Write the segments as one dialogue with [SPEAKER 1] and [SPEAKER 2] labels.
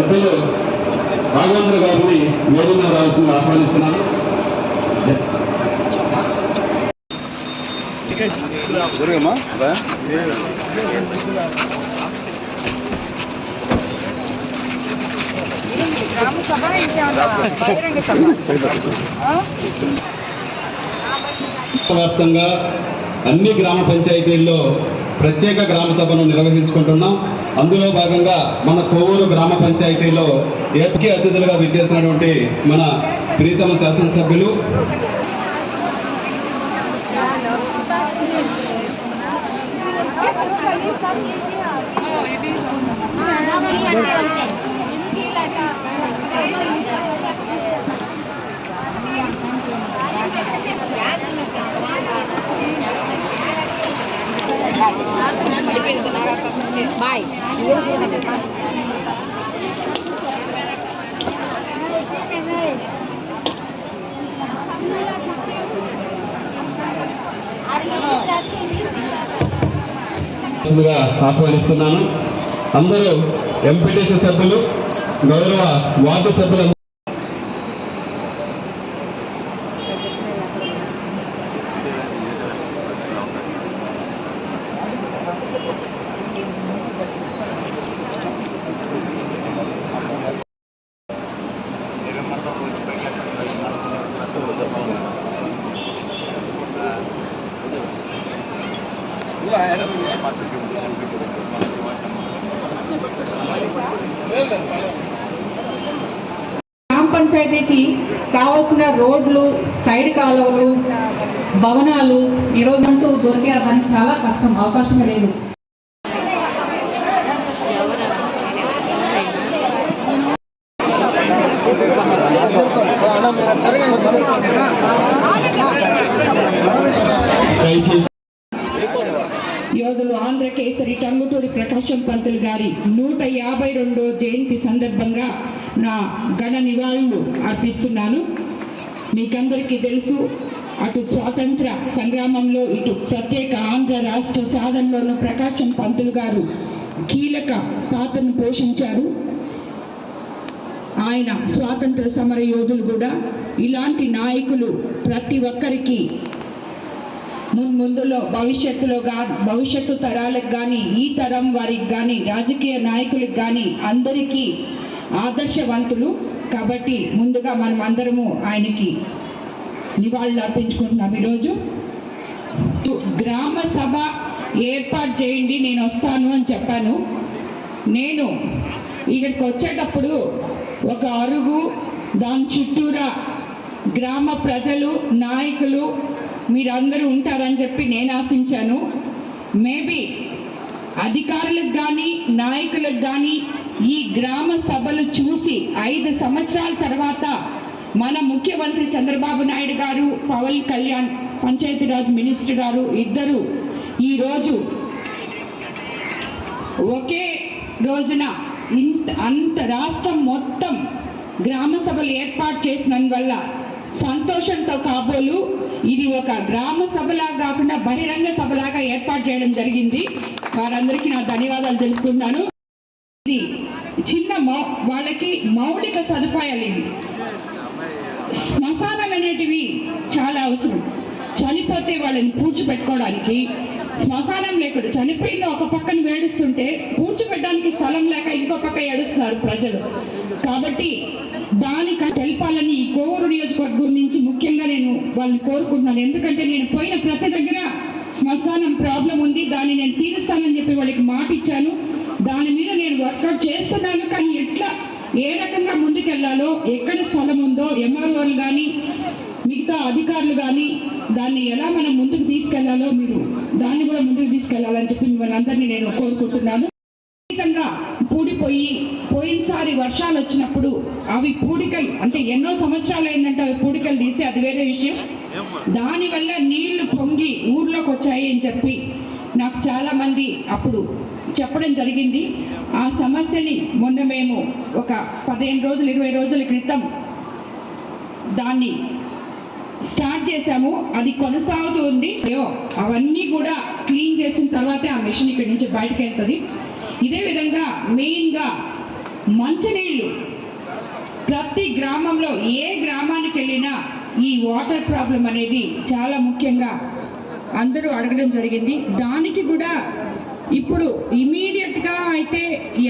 [SPEAKER 1] పెద్దలు రాఘవేంద్ర గారిని వేదిక రావాల్సిందిగా ఆహ్వానిస్తున్నాను. వ్యాప్తంగా అన్ని గ్రామ పంచాయతీల్లో ప్రత్యేక గ్రామ సభను నిర్వహించుకుంటున్నాం. అందులో భాగంగా మన కోవూరు గ్రామ పంచాయతీలో ముఖ్య అతిథులుగా విచ్చేసినటువంటి మన ప్రీతమ శాసనసభ్యులు
[SPEAKER 2] బాయ్
[SPEAKER 1] ఆహ్వానిస్తున్నాను. అందరూ ఎంపీటీసీ సభ్యులు, గౌరవ వార్డు సభ్యులు
[SPEAKER 3] గ్రామ పంచాయతీకి కావాల్సిన రోడ్లు, సైడ్ కాలువలు, భవనాలు ఈరోజు అంటూ దొరికే దానికి చాలా కష్టం, అవకాశమే లేదు. యోధులు ఆంధ్ర కేసరి టంగుటూరి ప్రకాశం పంతులు గారి 152వ జయంతి సందర్భంగా నా ఘన నివాళులు అర్పిస్తున్నాను. మీకందరికీ తెలుసు, అటు స్వాతంత్ర సంగ్రామంలో, ఇటు ప్రత్యేక ఆంధ్ర రాష్ట్ర సాధనలోనూ ప్రకాశం పంతులు గారు కీలక పాత్రను పోషించారు. ఆయన స్వాతంత్ర సమర యోధులు కూడా. ఇలాంటి నాయకులు ప్రతి ఒక్కరికి ముందులో భవిష్యత్తు తరాలకు కానీ, ఈ తరం వారికి కానీ, రాజకీయ నాయకులకు కానీ అందరికీ ఆదర్శవంతులు. కాబట్టి ముందుగా మనం అందరము ఆయనకి నివాళులు అర్పించుకుంటున్నాం. ఈరోజు గ్రామ సభ ఏర్పాటు చేయండి, నేను వస్తాను అని చెప్పాను. నేను ఇక్కడికి వచ్చేటప్పుడు ఒక అరుగు, దాని చుట్టూరా గ్రామ ప్రజలు, నాయకులు మీరందరూ ఉంటారని చెప్పి నేను ఆశించాను. మేబీ అధికారులకు కానీ, నాయకులకు కానీ ఈ గ్రామ సభలు చూసి 5 సంవత్సరాల తర్వాత మన ముఖ్యమంత్రి చంద్రబాబు నాయుడు గారు, పవన్ కళ్యాణ్ పంచాయతీరాజ్ మినిస్టర్ గారు ఇద్దరు ఈరోజు ఒకే రోజున అంత రాష్ట్రం మొత్తం గ్రామ సభలు ఏర్పాటు చేసినందువల్ల సంతోషంతో కాబోలు ఇది ఒక గ్రామ సభలా కాకుండా బహిరంగ సభలాగా ఏర్పాటు చేయడం జరిగింది. వారందరికీ నా ధన్యవాదాలు తెలుపుతున్నాను. ఇది చిన్న వాళ్ళకి మౌలిక సదుపాయాలు ఇవి. శ్మశానాలు అనేటివి చాలా అవసరం. చనిపోతే వాళ్ళని పూడ్చిపెట్టుకోవడానికి శ్మశానం లేకుండా, చనిపోయిన ఒక పక్కన ఏడుస్తుంటే పూడ్చిపెట్టడానికి స్థలం లేక ఇంకో పక్క ఏడుస్తున్నారు ప్రజలు. కాబట్టి దానికి తెలపాలని ఈ కోవూరు నియోజకవర్గం నుంచి ముఖ్యంగా నేను వాళ్ళని కోరుకుంటున్నాను. ఎందుకంటే నేను పోయిన ప్రతి దగ్గర శ్మశానం ప్రాబ్లం ఉంది, దాన్ని నేను తీరుస్తానని చెప్పి వాళ్ళకి మాట ఇచ్చాను. దాని మీద నేను వర్కౌట్ చేస్తున్నాను. కానీ ఎట్లా, ఏ రకంగా ముందుకెళ్లాలో, ఎక్కడ స్థలం ఉందో ఎంఆర్ఓలు కానీ మిగతా అధికారులు కానీ దాన్ని ఎలా మనం ముందుకు తీసుకెళ్లాలో మీరు దాన్ని కూడా ముందుకు తీసుకెళ్లాలని చెప్పి వాళ్ళందరినీ నేను కోరుకుంటున్నాను. పోయినసారి వర్షాలు వచ్చినప్పుడు అవి పూడికలు, అంటే ఎన్నో సంవత్సరాలు అయిందంటే అవి పూడికలు తీసి, అది వేరే విషయం. దానివల్ల నీళ్లు పొంగి ఊర్లోకి వచ్చాయి అని చెప్పి నాకు చాలా మంది అప్పుడు చెప్పడం జరిగింది. ఆ సమస్యని మొన్న మేము ఒక 15 రోజులు 20 రోజుల క్రితం దాన్ని స్టార్ట్ చేశాము. అది కొనసాగుతూ ఉంది. అవన్నీ కూడా క్లీన్ చేసిన తర్వాతే ఆ మిషన్ ఇక్కడి నుంచి బయటకు వెళ్తుంది. ఇదే విధంగా మెయిన్గా మంచినీళ్ళు ప్రతి గ్రామంలో ఏ గ్రామానికి వెళ్ళినా ఈ వాటర్ ప్రాబ్లం అనేది చాలా ముఖ్యంగా అందరూ అడగడం జరిగింది. దానికి కూడా ఇప్పుడు ఇమీడియట్గా అయితే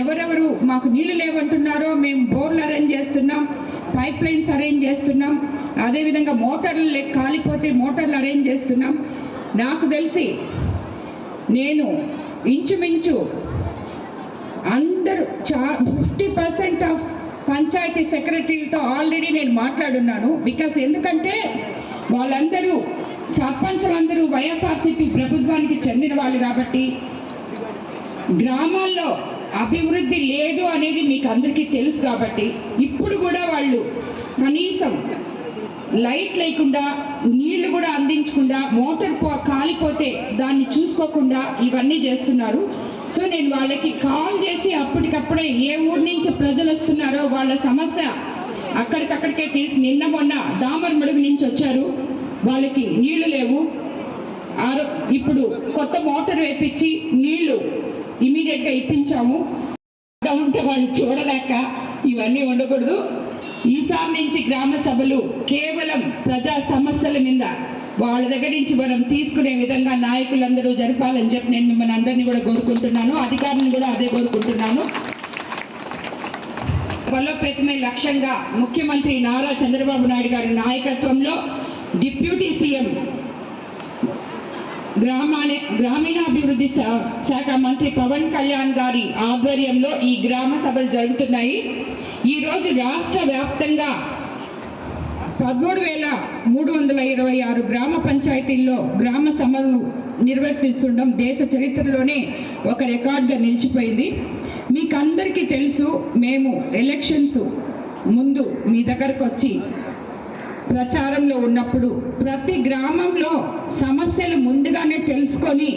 [SPEAKER 3] ఎవరెవరు మాకు నీళ్ళు లేవంటున్నారో మేము బోర్లు అరేంజ్ చేస్తున్నాం, పైప్ లైన్స్ అరేంజ్ చేస్తున్నాం, అదేవిధంగా మోటార్లు కాలిపోతే మోటార్లు అరేంజ్ చేస్తున్నాం. నాకు తెలిసి నేను ఇంచుమించు అందరూ 50% ఆఫ్ పంచాయతీ సెక్రటరీలతో ఆల్రెడీ నేను మాట్లాడున్నాను. బికాస్ ఎందుకంటే వాళ్ళందరూ సర్పంచులందరూ వైఎస్ఆర్సీపీ ప్రభుత్వానికి చెందిన వాళ్ళు కాబట్టి గ్రామాల్లో అభివృద్ధి లేదు అనేది మీకు అందరికీ తెలుసు కాబట్టి ఇప్పుడు కూడా వాళ్ళు కనీసం లైట్ లేకుండా నీళ్లు కూడా అందించకుండా మోటార్ కాలిపోతే దాన్ని చూసుకోకుండా ఇవన్నీ చేస్తున్నారు. సో నేను వాళ్ళకి కాల్ చేసి అప్పటికప్పుడే ఏ ఊరి నుంచి ప్రజలు వస్తున్నారో వాళ్ళ సమస్య అక్కడికక్కడికే తీసి నిన్న మొన్న దామరమడుగు నుంచి వచ్చారు, వాళ్ళకి నీళ్లు లేవు. ఇప్పుడు కొత్త మోటార్ వేపించి నీళ్లు ఇమీడియట్గా ఇప్పించాము. ఉంటే వాళ్ళు చూడలేక ఇవన్నీ ఉండకూడదు. ఈసారి నుంచి గ్రామ సభలు కేవలం ప్రజా సమస్యల మీద వాళ్ళ దగ్గర నుంచి మనం తీసుకునే విధంగా నాయకులందరూ జరపాలని చెప్పి నేను మిమ్మల్ని అందరినీ కూడా కోరుకుంటున్నాను, అధికారులను కూడా అదే కోరుకుంటున్నాను. బలోపేతమే లక్ష్యంగా ముఖ్యమంత్రి నారా చంద్రబాబు నాయుడు గారి నాయకత్వంలో డిప్యూటీ సీఎం గ్రామీణాభివృద్ధి శాఖ మంత్రి పవన్ కళ్యాణ్ గారి ఆధ్వర్యంలో ఈ గ్రామ సభలు జరుగుతున్నాయి. ఈరోజు రాష్ట్ర వ్యాప్తంగా 13,326 గ్రామ పంచాయతీల్లో గ్రామ సభలు నిర్వర్తిస్తుండడం దేశ చరిత్రలోనే ఒక రికార్డుగా నిలిచిపోయింది. మీకు అందరికీ తెలుసు, మేము ఎలక్షన్స్ ముందు మీ దగ్గరకు వచ్చి ప్రచారంలో ఉన్నప్పుడు ప్రతి గ్రామంలో సమస్యలు ముందుగానే తెలుసుకొని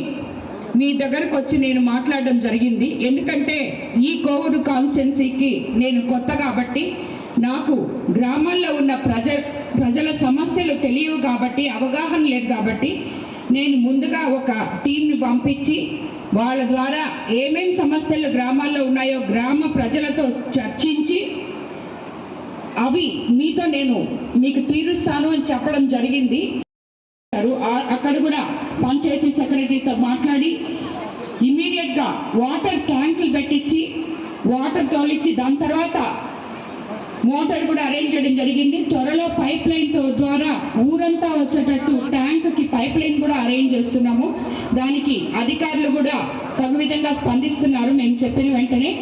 [SPEAKER 3] మీ దగ్గరకు వచ్చి నేను మాట్లాడడం జరిగింది. ఎందుకంటే ఈ కోవూరు కాన్స్టిట్యున్సీకి నేను కొత్త కాబట్టి నాకు గ్రామాల్లో ఉన్న ప్రజల సమస్యలు తెలియవు కాబట్టి, అవగాహన లేదు కాబట్టి నేను ముందుగా ఒక టీంని పంపించి వాళ్ళ ద్వారా ఏమేం సమస్యలు గ్రామాల్లో ఉన్నాయో గ్రామ ప్రజలతో చర్చించి అవి మీతో నేను మీకు తీరుస్తాను అని చెప్పడం జరిగింది. అక్కడ కూడా పంచాయతీ సెక్రటరీతో మాట్లాడి ఇమీడియట్గా వాటర్ ట్యాంకులు పెట్టించి వాటర్ తోలిచ్చి దాని తర్వాత మోటార్ కూడా అరేంజ్ చేయడం జరిగింది. త్వరలో పైప్ లైన్ ద్వారా ఊరంతా వచ్చేటట్టు ట్యాంకుకి పైప్ లైన్ కూడా అరేంజ్ చేస్తున్నాము. దానికి అధికారులు కూడా తగు విధంగా స్పందిస్తున్నారు మేము చెప్పిన వెంటనే.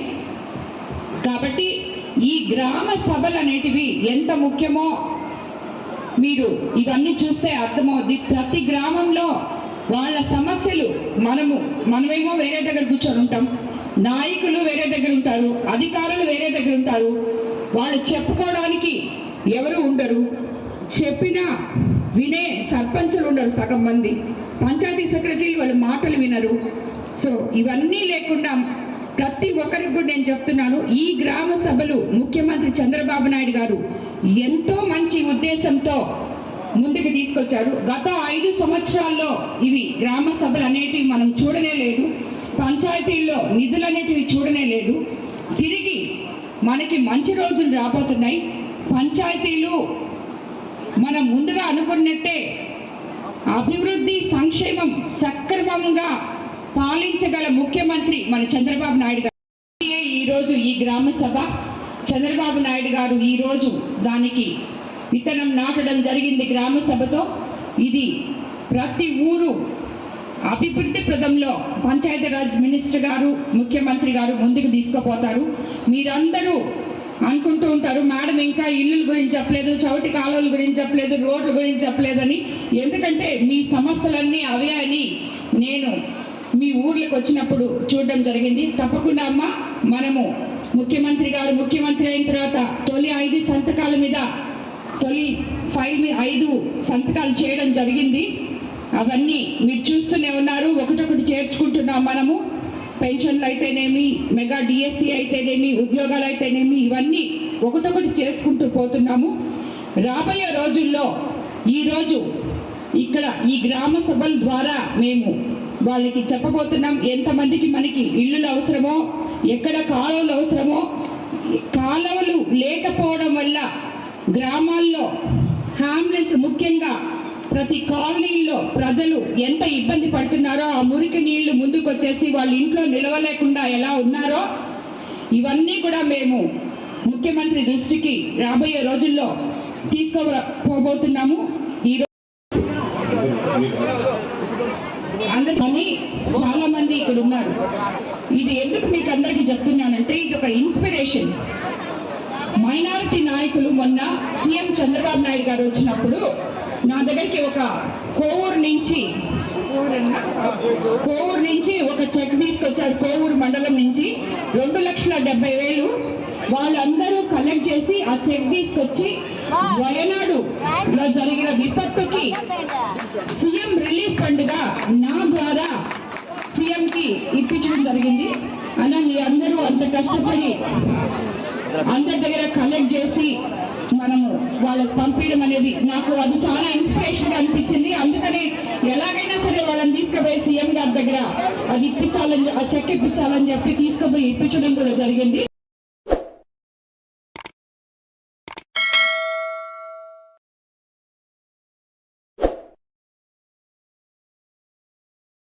[SPEAKER 3] కాబట్టి ఈ గ్రామ సభలు అనేటివి ఎంత ముఖ్యమో మీరు ఇవన్నీ చూస్తే అర్థమవుద్ది. ప్రతి గ్రామంలో వాళ్ళ సమస్యలు మనమేమో వేరే దగ్గర కూర్చొని ఉంటాం, నాయకులు వేరే దగ్గర ఉంటారు, అధికారులు వేరే దగ్గర ఉంటారు. వాళ్ళు చెప్పుకోవడానికి ఎవరు ఉండరు, చెప్పినా వినే సర్పంచులు ఉండరు సగం మంది, పంచాయతీ సెక్రటరీలు వాళ్ళ మాటలు వినరు. సో ఇవన్నీ లేకుండా ప్రతి ఒక్కరికి కూడా నేను చెప్తున్నాను, ఈ గ్రామ సభలు ముఖ్యమంత్రి చంద్రబాబు నాయుడు గారు ఎంతో మంచి ఉద్దేశంతో ముందుకు తీసుకొచ్చారు. గత 5 సంవత్సరాల్లో ఇవి గ్రామ సభలు అనేటివి మనం చూడనే లేదు, పంచాయతీల్లో నిధులు అనేటివి చూడనే లేదు. తిరిగి మనకి మంచి రోజులు రాబోతున్నాయి. పంచాయతీలు మనం ముందుగా అనుకున్నట్టే అభివృద్ధి సంక్షేమం సక్రమంగా పాలించగల ముఖ్యమంత్రి మన చంద్రబాబు నాయుడు గారు. ఈరోజు ఈ గ్రామ సభ చంద్రబాబు నాయుడు గారు ఈరోజు దానికి విత్తనం నాటడం జరిగింది గ్రామ సభతో. ఇది ప్రతి ఊరు అభివృద్ధి ప్రదంలో పంచాయతీరాజ్ మినిస్టర్ గారు ముఖ్యమంత్రి గారు ముందుకు తీసుకుపోతారు. మీరందరూ అనుకుంటూ ఉంటారు, మేడం ఇంకా ఇల్లుల గురించి చెప్పలేదు, చౌటి కాలువల గురించి చెప్పలేదు, రోడ్ల గురించి చెప్పలేదని. ఎందుకంటే మీ సమస్యలన్నీ అవే అని నేను మీ ఊర్లకు వచ్చినప్పుడు చూడడం జరిగింది. తప్పకుండా అమ్మ, మనము ముఖ్యమంత్రి గారు ముఖ్యమంత్రి అయిన తర్వాత తొలి 5 సంతకాల మీద తొలి 5 సంతకాలు చేయడం జరిగింది. అవన్నీ మీరు చూస్తూనే ఉన్నారు, ఒకటొకటి చేర్చుకుంటున్నాం మనము. పెన్షన్లు అయితేనేమి, మెగా డిఎస్సి అయితేనేమి, ఉద్యోగాలు అయితేనేమి, ఇవన్నీ ఒకటొకటి చేసుకుంటూ పోతున్నాము. రాబోయే రోజుల్లో ఈరోజు ఇక్కడ ఈ గ్రామ సభల ద్వారా మేము వాళ్ళకి చెప్పబోతున్నాం ఎంతమందికి మనకి ఇల్లులు అవసరమో, ఎక్కడ కాలువలు అవసరమో, కాలువలు లేకపోవడం వల్ల గ్రామాల్లో హ్యామ్లెట్స్ ముఖ్యంగా ప్రతి కాలనీల్లో ప్రజలు ఎంత ఇబ్బంది పడుతున్నారో, ఆ మురికి నీళ్లు ముందుకు వచ్చేసి వాళ్ళ ఇంట్లో నిలవలేకుండా ఎలా ఉన్నారో, ఇవన్నీ కూడా మేము ముఖ్యమంత్రి దృష్టికి రాబోయే రోజుల్లో తీసుకోబోతున్నాము. అందరికీ చాలా మంది ఇక్కడ ఉన్నారు. ఇది ఎందుకు మీకు అందరికీ చెప్తున్నానంటే ఇది ఒక ఇన్స్పిరేషన్. మైనారిటీ నాయకులు మొన్న సీఎం చంద్రబాబు నాయుడు గారు వచ్చినప్పుడు నా దగ్గరికి ఒక కోవూరు నుంచి ఒక చెక్ తీసుకొచ్చారు. కోవూరు మండలం నుంచి 2,70,000 వాళ్ళందరూ కలెక్ట్ చేసి ఆ చెక్ తీసుకొచ్చి వయనాడులో జరిగిన విపత్తుకి సీఎం రిలీఫ్ ఫండ్ గా నా ద్వారా సీఎం కి ఇప్పించడం జరిగింది. అలా మీ అందరూ అంత కష్టపడి అందరి దగ్గర కలెక్ట్ చేసి మనము వాళ్ళకి పంపించడం అనేది నాకు అది చాలా ఇన్స్పిరేషన్ గా అనిపించింది. అందుకని ఎలాగైనా సరే వాళ్ళని తీసుకుపోయి సీఎం గారి దగ్గర అది ఇప్పించాలని, ఆ చెక్ ఇప్పించాలని చెప్పి తీసుకుపోయి ఇప్పించడం కూడా జరిగింది.